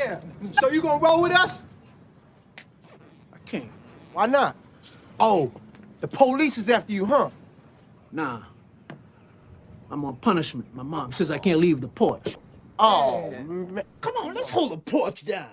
Yeah. So you gonna roll with us? I can't. Why not? Oh, the police is after you, huh? Nah. I'm on punishment. My mom says I can't leave the porch. Oh, man. Come on, let's hold the porch down.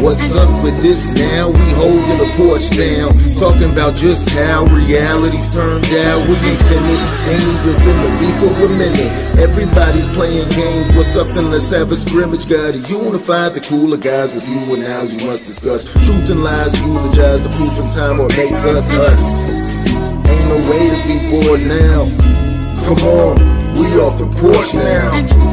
What's up with this now? We holding the porch down, talking about just how reality's turned out. We ain't finished, ain't even finna be for a minute. Everybody's playing games, what's up then let's have a scrimmage. Gotta unify the cooler guys with you and now you must discuss truth and lies, eulogize the proof in time what makes us us. Ain't no way to be bored now. Come on, we off the porch now.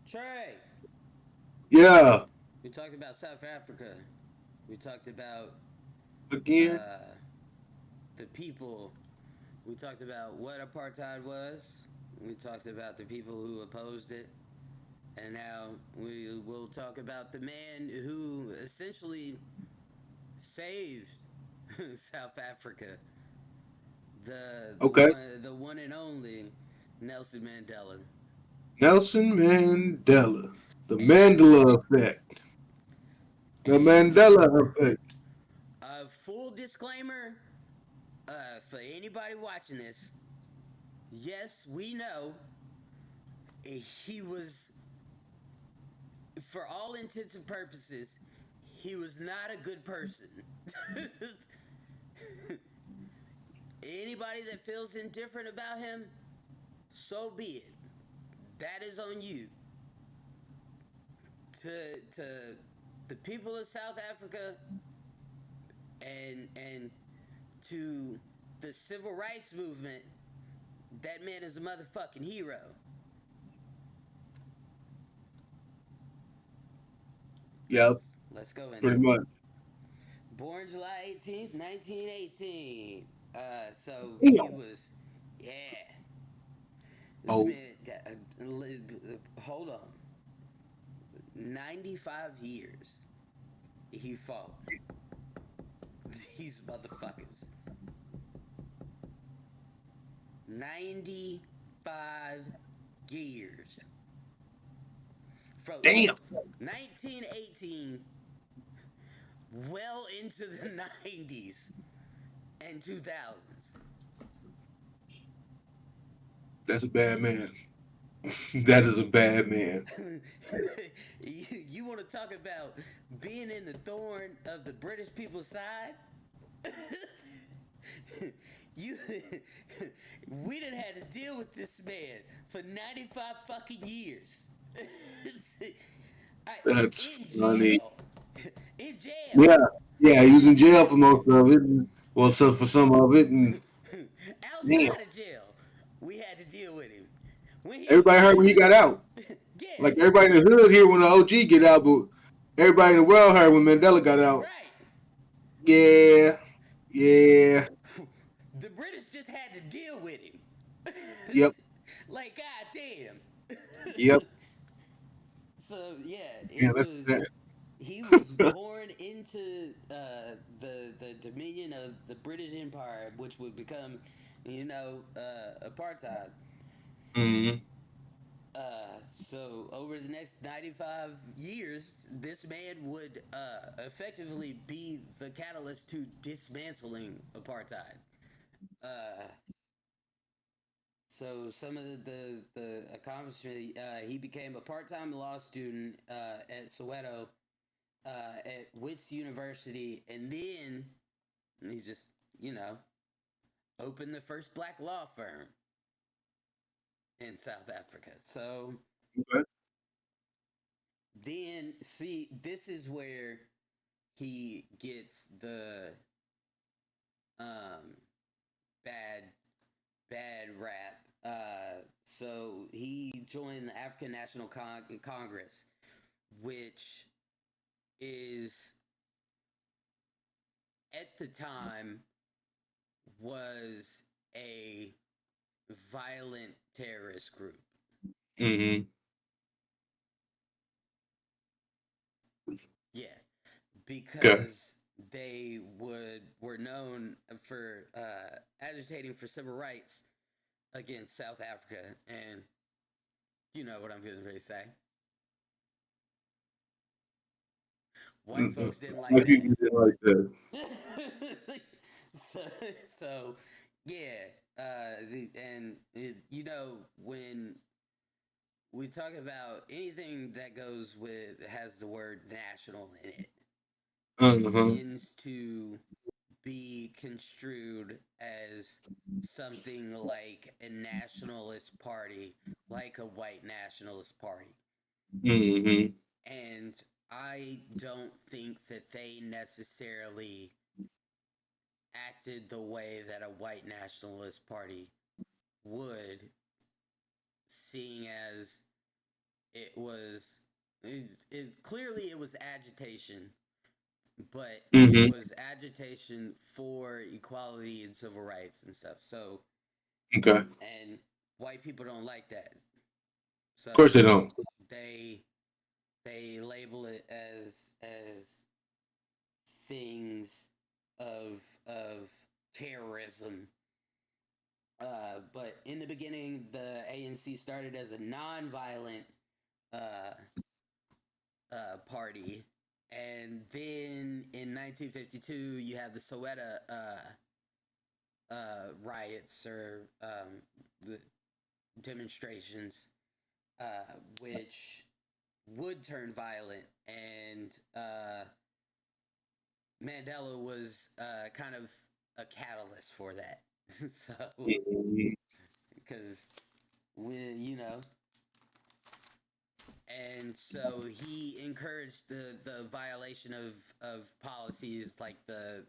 Trey, Yeah. we talked about South Africa. We talked about Again. the people. We talked about what apartheid was. We talked about the people who opposed it. And now we will talk about the man who essentially saved South Africa. Okay. The one and only Nelson Mandela. Nelson Mandela. The Mandela effect. The Mandela effect. Full disclaimer for anybody watching this. Yes, we know he was, for all intents and purposes, he was not a good person. Anybody that feels indifferent about him, so be it. That is on you. To the people of South Africa and to the civil rights movement, that man is a motherfucking hero. Yep. Let's go into Pretty it. much. Born July 18th, 1918. So Damn. he was, yeah. This Oh. man, hold on. 95 years he fought these motherfuckers. 95 years. From Damn. 1918 well into the 90s and 2000s. That's a bad man. That is a bad man. You want to talk about being in the thorn of the British people's side? We done had to deal with this man for 95 fucking years. That's in funny. jail. In jail. Yeah. Yeah, he was in jail for most of it. Well, so for some of it. And damn. Outside of jail, we had to deal with him. Everybody heard when he got out. Yeah. Like everybody in the hood here when the OG get out, but everybody in the world heard when Mandela got out. Right. Yeah. Yeah. The British just had to deal with him. Yep. Like, goddamn. Yep. So yeah, Yeah, that's that. he was born into the dominion of the British Empire, which would become, apartheid. Mm-hmm. So over the next 95 years, this man would effectively be the catalyst to dismantling apartheid. So some of the accomplishment, he became a part-time law student at Soweto at Wits University, and then he just opened the first black law firm in South Africa. So Okay. then, see, this is where he gets the bad rap. So he joined the African National Congress, which is at the time was a violent terrorist group. Mm-hmm. Yeah, Okay. because they were known for agitating for civil rights against South Africa, and you know what I'm getting ready to say. White folks didn't like Like you that. did like that. so, so yeah, you know, when we talk about anything that goes with has the word national in it, it Uh-huh. tends to be construed as something like a nationalist party, like a white nationalist party. Mm-hmm. And I don't think that they necessarily acted the way that a white nationalist party would, seeing as it was clearly it was agitation, but it Mm-hmm. was agitation for equality and civil rights and stuff. So, Okay. Of and white people don't like that. course So they don't. they they label it as things of terrorism. But in the beginning, the ANC started as a non-violent uh, party, and then in 1952, you have the Soweto riots or the demonstrations, which would turn violent, and Mandela was kind of a catalyst for that. So, Mm-hmm. because when you know, and so he encouraged the violation of policies like the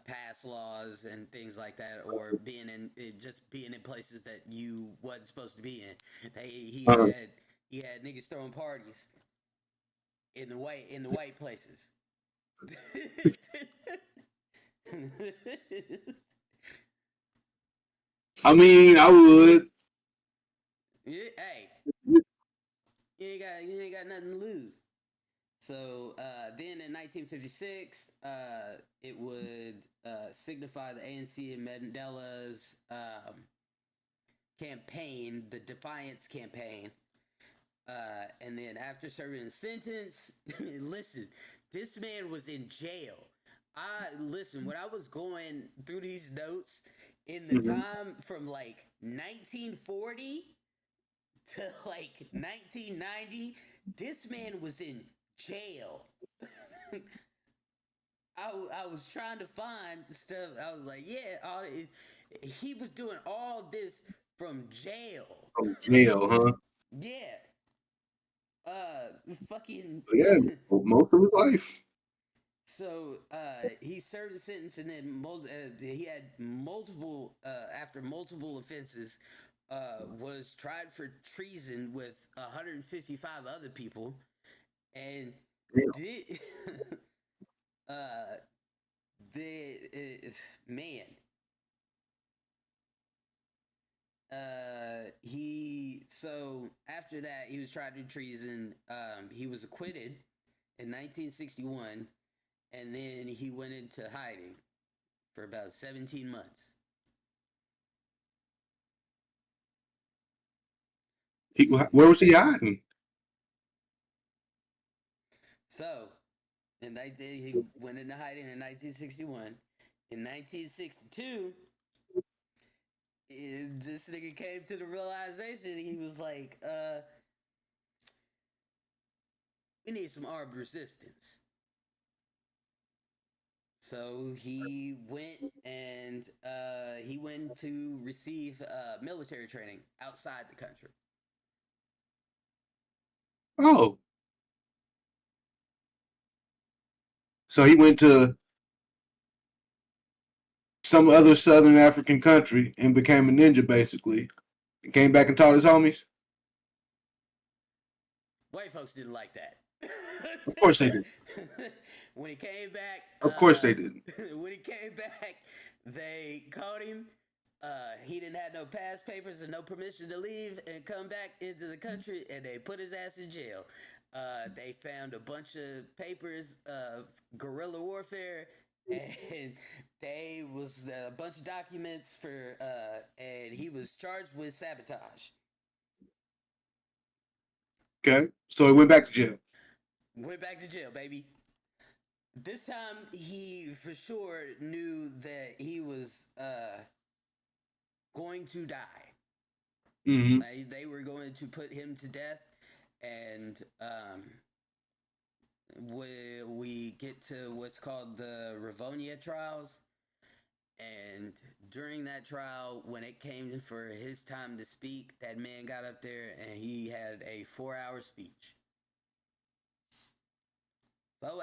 pass laws and things like that, or being in just being in places that you wasn't supposed to be in. Uh-huh. He had niggas throwing parties in the white places. I mean, I would. Yeah, hey, you ain't got nothing to lose. So then in 1956, it would signify the ANC and Mandela's campaign, the Defiance campaign. And then after serving a sentence, listen, this man was in jail. Listen, when I was going through these notes in the Mm-hmm. time from like 1940 to like 1990, this man was in jail. I was trying to find stuff. I was like, yeah, he was doing all this from jail. From jail, huh? Yeah. Fucking. Yeah, most of his life. So he served a sentence, and then he had multiple after multiple offenses. Was tried for treason with 155 other people, and Yeah. did uh the man he so after that he was tried for treason. He was acquitted in 1961, and then he went into hiding for about 17 months. Where was he hiding? So he went into hiding in 1961. In 1962, this nigga came to the realization. He was like, we need some armed resistance. So he went to receive military training outside the country. Oh, so he went to some other Southern African country and became a ninja, basically. And came back and taught his homies. White folks didn't like that. Of course they did. When he came back, Of course they didn't. when he came back, they caught him. He didn't have no pass papers and no permission to leave and come back into the country, and they put his ass in jail. They found a bunch of papers of guerrilla warfare, and they was a bunch of documents for, and he was charged with sabotage. Okay, so he went back to jail. Went back to jail, baby. This time, he for sure knew that he was going to die. Mm-hmm. They were going to put him to death, and we get to what's called the Rivonia trials. And during that trial, when it came for his time to speak, that man got up there and he had a 4-hour speech. 4 hours.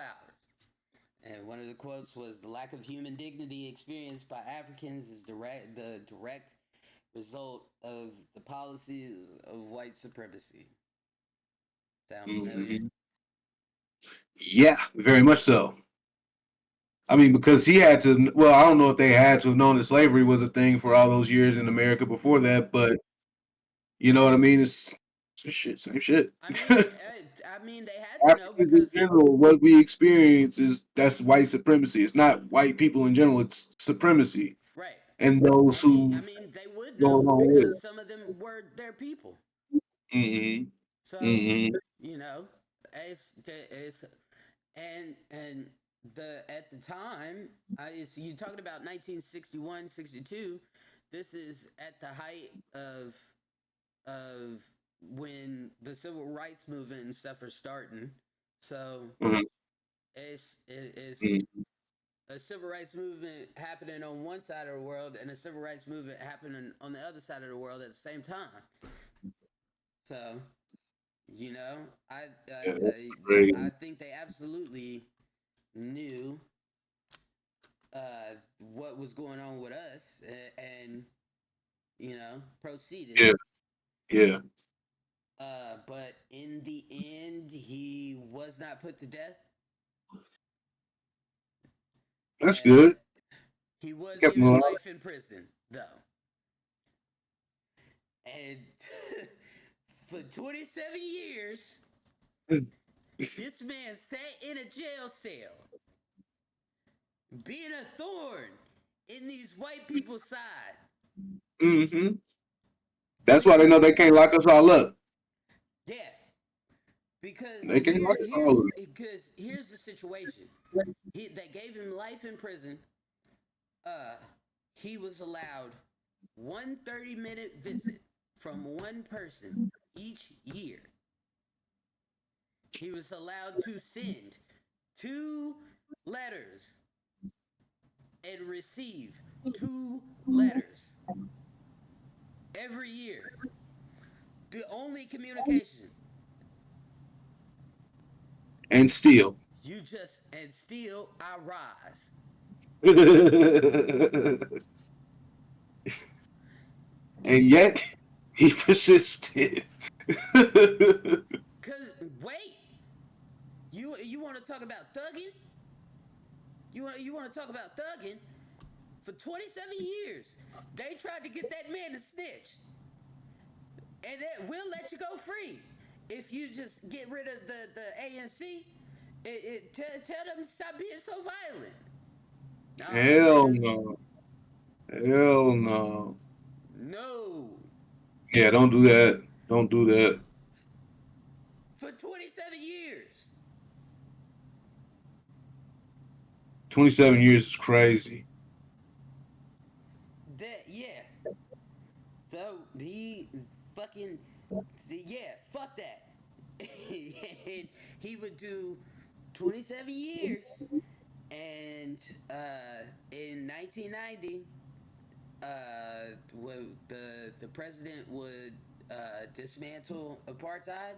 And one of the quotes was, "The lack of human dignity experienced by Africans is the direct result of the policies of white supremacy." Sound familiar? Mm-hmm. Yeah, very much so. I mean, because he had to. Well, I don't know if they had to have known that slavery was a thing for all those years in America before that, but you know what I mean. It's shit, same shit. I mean, they had to know Africans in because general, what we experience that's white supremacy. It's not white people in general. It's supremacy, right. and those who I mean, they would go know along with because it. some of them were their people. Mm-hmm. So Mm-hmm. you know, it's and the at the time, you talking about 1961, 62. This is at the height of when the civil rights movement and stuff are starting. So Mm-hmm. it's Mm-hmm. a civil rights movement happening on one side of the world and a civil rights movement happening on the other side of the world at the same time. So, you know, Yeah, that's crazy. I think they absolutely knew what was going on with us, and you know, proceeded. Yeah, yeah, But in the end, he was not put to death. that's Uh, good. he was Kept him given alive. life in prison, though. And for 27 years, this man sat in a jail cell, being a thorn in these white people's side. Mm-hmm. That's why they know they can't lock us all up. Yeah, because They can't lock us all up. here's the situation. They gave him life in prison. He was allowed one 30-minute visit from one person each year. He was allowed to send 2 letters and receive 2 letters every year. The only communication. And still. And still I rise. And yet he persisted. Cause wait, you want to talk about thugging? You want to talk about thugging? For 27 years, they tried to get that man to snitch, and we'll let you go free if you just get rid of the ANC. Tell them to stop being so violent. Hell no. Hell no. No. Yeah, don't do that. Don't do that. For 27 years. 27 years is crazy. Yeah. So he fucking fuck that. And he would do 27 years, and in 1990, the president would dismantle apartheid,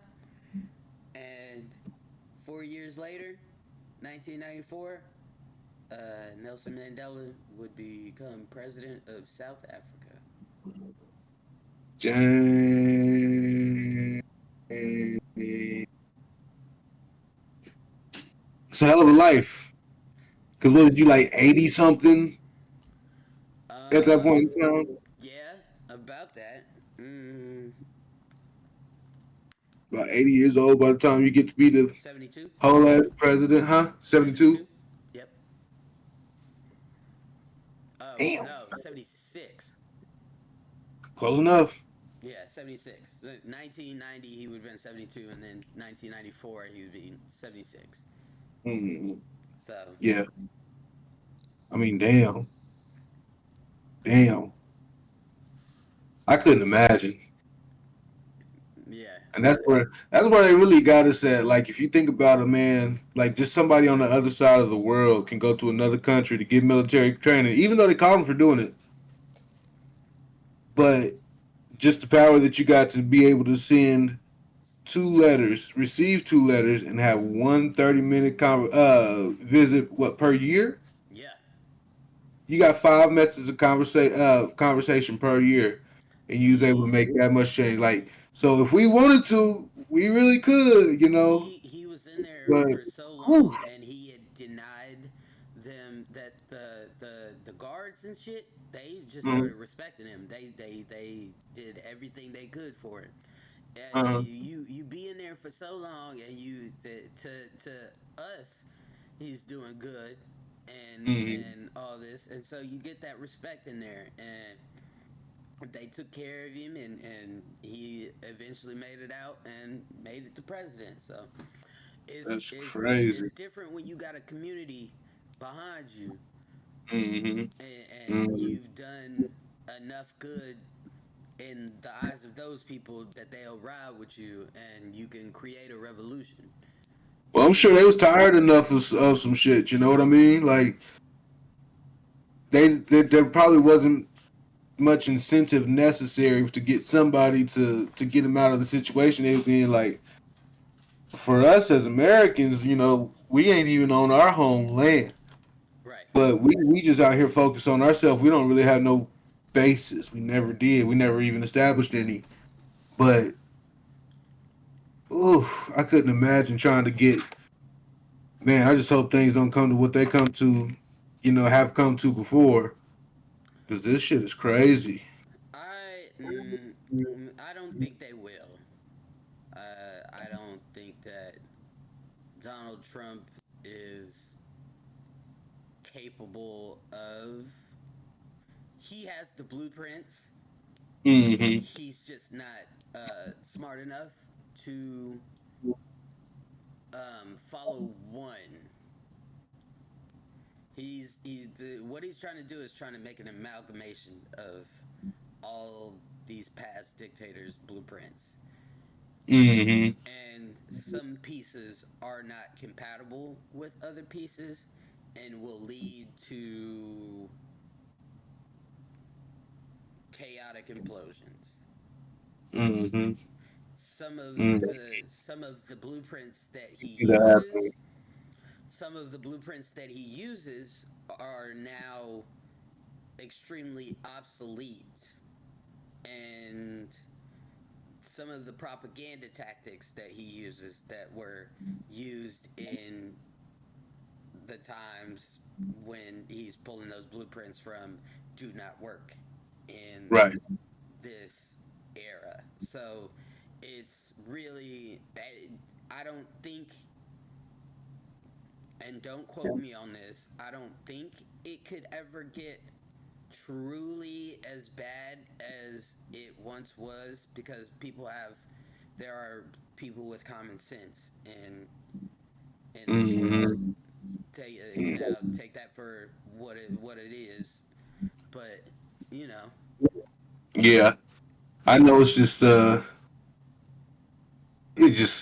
and 4 years later, 1994, Nelson Mandela would become president of South Africa. Dang. It's a hell of a life. Because what did you like 80 something at that point in time? Yeah, about that. Mm, About 80 years old by the time you get to be the 72. whole ass president, huh? 72? 72. Yep. Oh Damn. no, 76. Close enough. Yeah, 76. 1990 he would have been 72, and then 1994 he would be 76. Mm, So yeah. I mean, damn. Damn. I couldn't imagine. yeah, And that's where they really got us at. Like if you think about it, man, like just somebody on the other side of the world can go to another country to get military training, even though they caught them for doing it. But just the power that you got to be able to send two letters, receive two letters, and have one 30-minute visit what per year? yeah. You got 5 messages of conversation per year, and you was able to He make that much change. Like so, if we wanted to, we really could, you know. he was in there But for so whew, long, and he had denied them that the guards and shit. They just mm, started respecting him. They did everything they could for him. uh, You be in there for so long, and you to us, he's doing good, mm, and all this, and so you get that respect in there, and they took care of him, and he eventually made it out and made it to president. So that's it's crazy. different when you got a community behind you, Hmm. and Hmm. you've done enough good in the eyes of those people that they'll ride with you, and you can create a revolution. Well, I'm sure they was tired enough of some shit. You know what I mean? Like there probably wasn't much incentive necessary to get somebody to get them out of the situation they was in. Like for us as Americans, you know, we ain't even on our homeland, Right. but we just out here focused on ourselves. We don't really have no basis. We never did. We never even established any. But oof, I couldn't imagine trying to get. Man, I just hope things don't come to what they come to, you know, have come to before. Because this shit is crazy. I don't think they will. I don't think that Donald Trump is capable of. He has the blueprints. Hmm. He's just not smart enough to follow one. What he's trying to do is trying to make an amalgamation of all these past dictators' blueprints, Hmm. and some pieces are not compatible with other pieces, and will lead to chaotic implosions. Hmm. Some of the blueprints that he That uses some of the blueprints that he uses are now extremely obsolete, and some of the propaganda tactics that he uses that were used in the times when he's pulling those blueprints from do not work in right. this era. So it's really I don't think, and don't quote me on this, I don't think it could ever get truly as bad as it once was, because there are people with common sense in this world. Hmm. Take that for what it is, but you know, Yeah, I know. It's just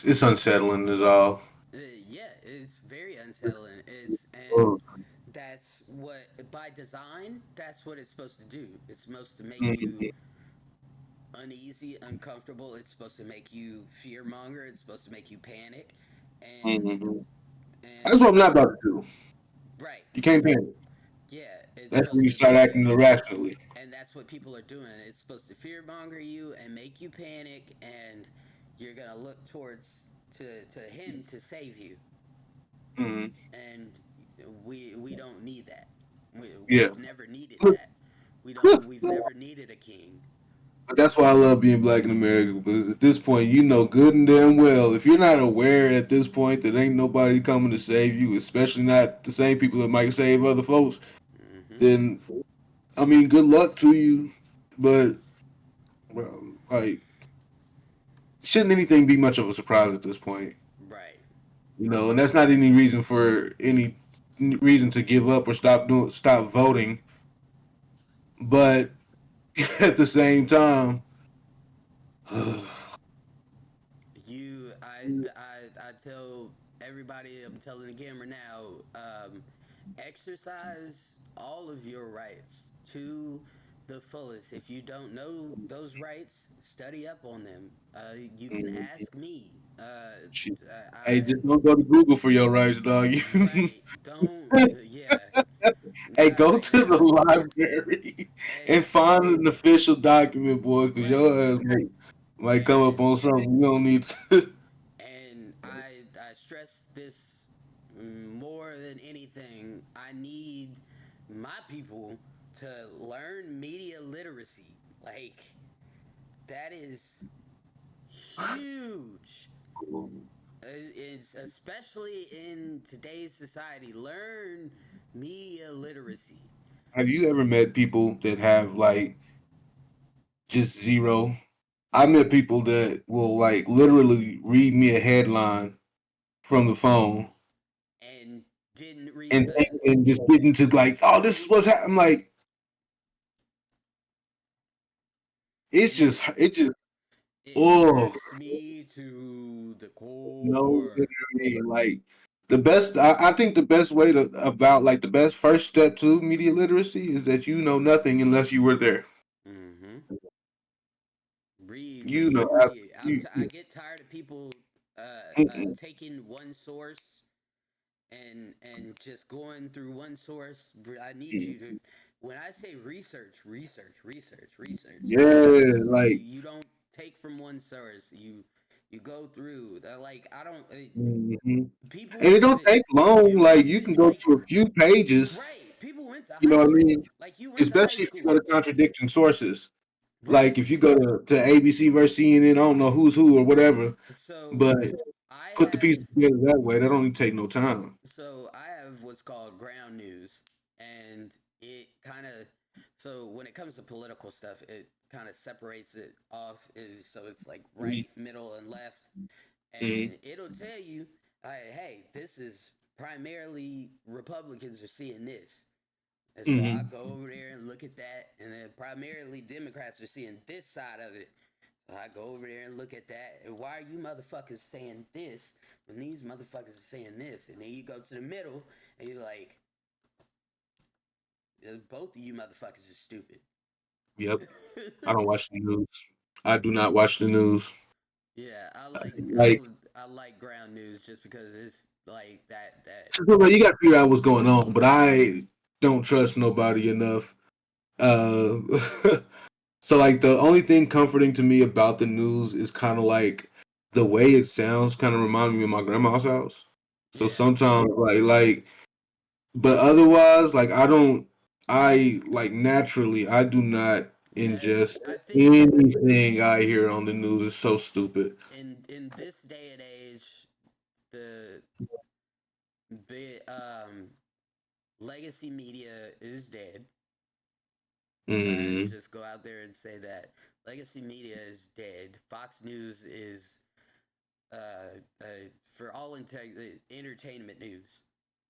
it's unsettling. Is all. yeah, it's very unsettling. It's and Oh. that's what by design that's what it's supposed to do. It's supposed to make you Mhm. uneasy, uncomfortable. It's supposed to make you fear monger. It's supposed to make you panic, and Mhm. That's and what I'm not about to do. right, You can't panic. yeah. It's That's when supposed you to start acting be, irrationally. and that's what people are doing. It's supposed to fear monger you and make you panic, and you're gonna look towards to him to save you, Hmm. and We don't need that. Yeah. We've never needed that. We don't. We've never needed a king. But that's why I love being black in America. Because at this point, you know good and damn well, if you're not aware at this point that ain't nobody coming to save you, especially not the same people that might save other folks, Hmm. then I mean, good luck to you. But well, like, shouldn't anything be much of a surprise at this point? Right. You know, and that's not any reason for any reason to give up or stop voting. But at the same time, I tell everybody, I'm telling the camera now, exercise all of your rights to the fullest. If you don't know those rights, study up on them. You can ask me. shit. Hey, I just don't go to Google for your rights, dog. right. Don't. Yeah. Hey, Nah. go to the Yeah. library and Hey. find an official document, boy, because Right. your ass might come up And on something you don't need to. I stress this more than anything. I need my people to learn media literacy. Like that is huge. It's especially in today's society. Learn media literacy. Have you ever met people that have like just zero? I met people that will like literally read me a headline from the phone And didn't read and the and just get into like, oh, this is what's happening. I'm like, it it just it oh irks me to the no, core. like the best. I think the best way to about like the best first step to media literacy is that you know nothing unless you were there. Mm-hmm. Read, You read, know, read. I you, get tired of people mm-mm, taking one source and just going through one source. I need you to. When I say research, research, research, research. yeah, like. You don't take from one source. You go through. Like I don't. Mhm. People And it don't that take long. you Like went you to can go like to a few pages. right. People went to You know high what I school. mean? Like you went to high Especially if you go school. to contradicting sources. Right. Like if you go to ABC versus CNN, I don't know who's who or whatever, So but I put the have pieces together that way. That don't even take no time. So I have what's called ground news, and it kind of so when it comes to political stuff, it kind of separates it off. Is so it's like right, middle, and left, Mm-hmm. and it'll tell you, hey, this is primarily Republicans are seeing this. And so I Mm-hmm. go over there and look at that, and then primarily Democrats are seeing this side of it. So I go over there and look at that. And why are you motherfuckers saying this when these motherfuckers are saying this? And then you go to the middle, and you're like, both of you motherfuckers are stupid. Yep. I don't watch the news. I do not watch the news. Yeah, Like, I like ground news just because it's like that. you got to figure out what's going on. But I don't trust nobody enough. Uh, So like the only thing comforting to me about the news is kind of like the way it sounds kind of reminds me of my grandma's house. So Yeah, sometimes but otherwise like I like naturally I do not yeah. ingest I think anything I hear on the news. It's so stupid. in this day and age, the legacy media is dead. Let's Mm, just go out there and say that legacy media is dead. Fox News is for all entertainment news.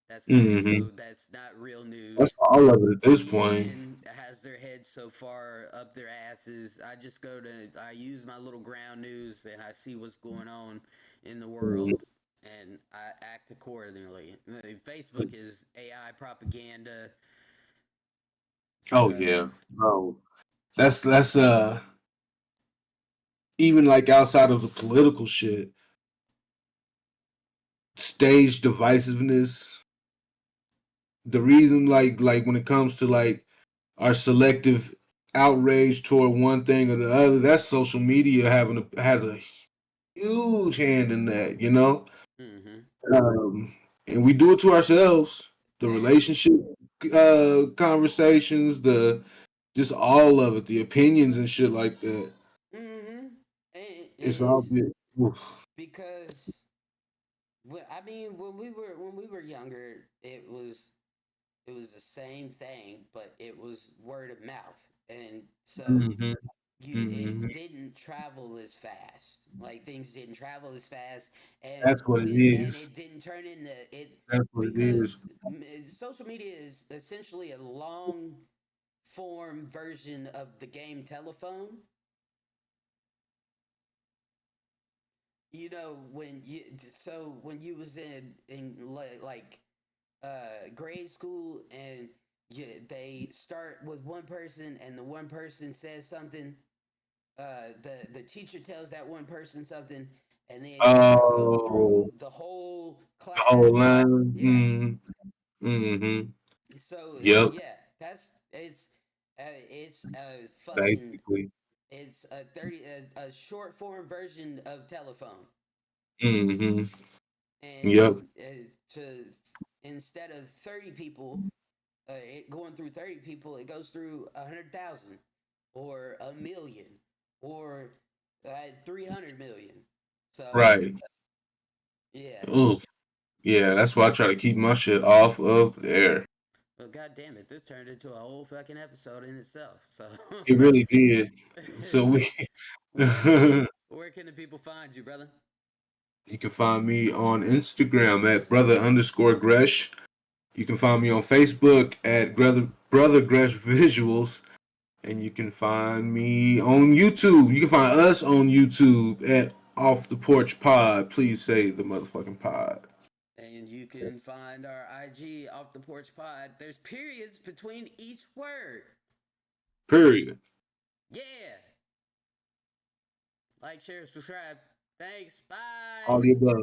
That's not hmm so. That's not real That's news. all of it at this point. CNN has their heads so far up their asses. I use my little ground news and I see what's going on in the Mhm. world and I act accordingly. Facebook is AI propaganda. Oh Uh, yeah. Oh, that's even like outside of the political shit, stage divisiveness. The reason like when it comes to like our selective outrage toward one thing or the other, that's social media has a huge hand in that, you know. mm-hmm. Um, and we do it to ourselves. the And relationship conversations, the just all of it, the opinions and shit like that. mm-hmm. And It's all it's bit. Oof. because I mean when we were younger, it was the same thing, but it was word of mouth, and so Hmm. it Hmm. didn't travel as fast. Like things didn't travel as fast, That's what it and is. it didn't turn into it That's what it is. because social media is essentially a long form version of the game telephone. You know when you was in like grade school and they start with one person and the one person says something, the teacher tells that one person something, and then you got to go Oh, through the whole the whole class. line. Yeah. Mm-hmm. Mm-hmm. So Yep. yeah, it's a fucking Basically. it's a 30 a short form version of telephone. Mm-hmm. Yep. And to instead of 30 people, it going through 30 people, it goes through 100,000 or a million or 300 million. So Right. yeah. Ooh. Yeah, that's why I try to keep my shit off of there. Well, god damn it, this turned into a whole fucking episode in itself. So It really did. So we where you where can the people find you, brother? can find me on Instagram at brother_Gresh. You can find me on Facebook at brother Gresh Visuals. And you can find me on YouTube. You can find us on YouTube at Off the Porch Pod. Please say the motherfucking pod. And you can find our IG off the porch pod. There's periods between each word. Period. Yeah. Like, share, subscribe. Thanks. Bye. All the above.